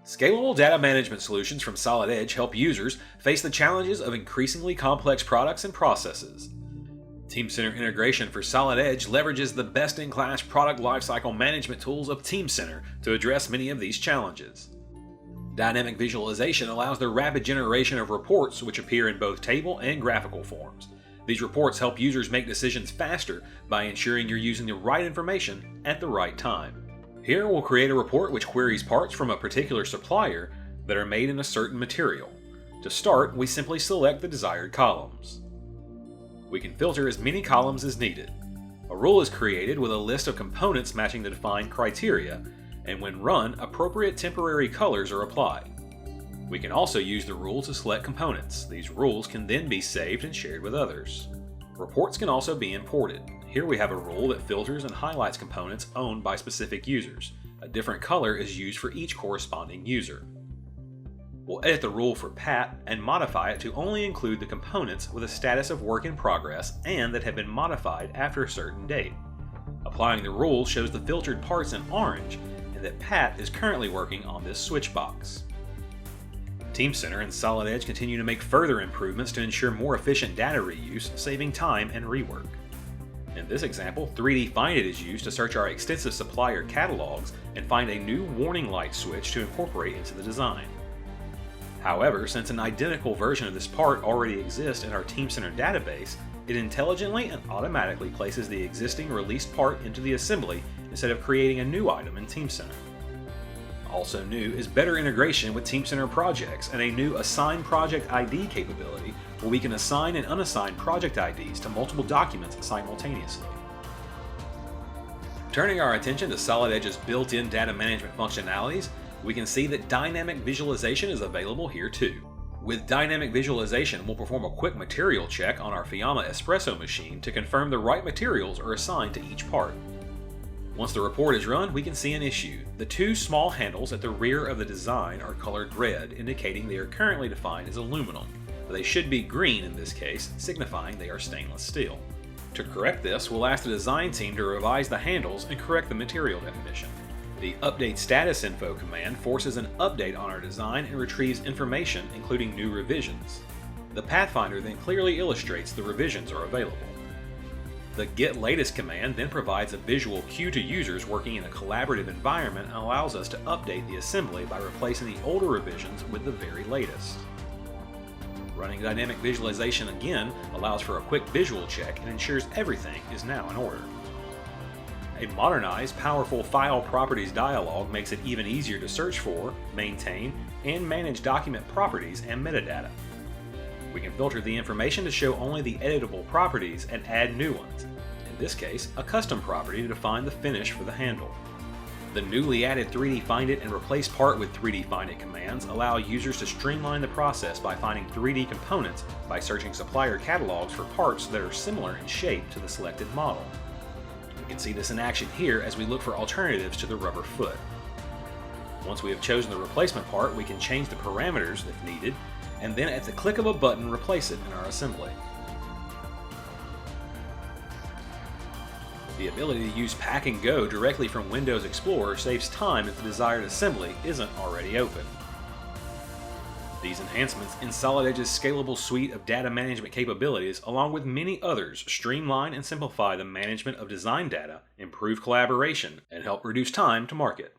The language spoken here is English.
Scalable data management solutions from Solid Edge help users face the challenges of increasingly complex products and processes. Teamcenter integration for Solid Edge leverages the best-in-class product lifecycle management tools of Teamcenter to address many of these challenges. Dynamic visualization allows the rapid generation of reports which appear in both table and graphical forms. These reports help users make decisions faster by ensuring you're using the right information at the right time. Here we'll create a report which queries parts from a particular supplier that are made in a certain material. To start, we simply select the desired columns. We can filter as many columns as needed. A rule is created with a list of components matching the defined criteria, and when run, appropriate temporary colors are applied. We can also use the rule to select components. These rules can then be saved and shared with others. Reports can also be imported. Here we have a rule that filters and highlights components owned by specific users. A different color is used for each corresponding user. We'll edit the rule for Pat and modify it to only include the components with a status of work in progress and that have been modified after a certain date. Applying the rule shows the filtered parts in orange and that Pat is currently working on this switch box. Teamcenter and Solid Edge continue to make further improvements to ensure more efficient data reuse, saving time and rework. In this example, 3D Find It is used to search our extensive supplier catalogs and find a new warning light switch to incorporate into the design. However, since an identical version of this part already exists in our Teamcenter database, it intelligently and automatically places the existing released part into the assembly instead of creating a new item in Teamcenter. Also new is better integration with Teamcenter projects and a new Assign Project ID capability where we can assign and unassign project IDs to multiple documents simultaneously. Turning our attention to Solid Edge's built-in data management functionalities, we can see that dynamic visualization is available here too. With dynamic visualization, we'll perform a quick material check on our Fiamma espresso machine to confirm the right materials are assigned to each part. Once the report is run, we can see an issue. The two small handles at the rear of the design are colored red, indicating they are currently defined as aluminum, but they should be green in this case, signifying they are stainless steel. To correct this, we'll ask the design team to revise the handles and correct the material definition. The Update Status Info command forces an update on our design and retrieves information, including new revisions. The Pathfinder then clearly illustrates the revisions are available. The Get Latest command then provides a visual cue to users working in a collaborative environment and allows us to update the assembly by replacing the older revisions with the very latest. Running dynamic visualization again allows for a quick visual check and ensures everything is now in order. A modernized, powerful File Properties dialog makes it even easier to search for, maintain, and manage document properties and metadata. We can filter the information to show only the editable properties and add new ones. In this case, a custom property to define the finish for the handle. The newly added 3D Find It and Replace Part with 3D Find It commands allow users to streamline the process by finding 3D components by searching supplier catalogs for parts that are similar in shape to the selected model. We can see this in action here as we look for alternatives to the rubber foot. Once we have chosen the replacement part, we can change the parameters if needed, and then at the click of a button replace it in our assembly. The ability to use Pack and Go directly from Windows Explorer saves time if the desired assembly isn't already open. These enhancements in Solid Edge's scalable suite of data management capabilities, along with many others, streamline and simplify the management of design data, improve collaboration, and help reduce time to market.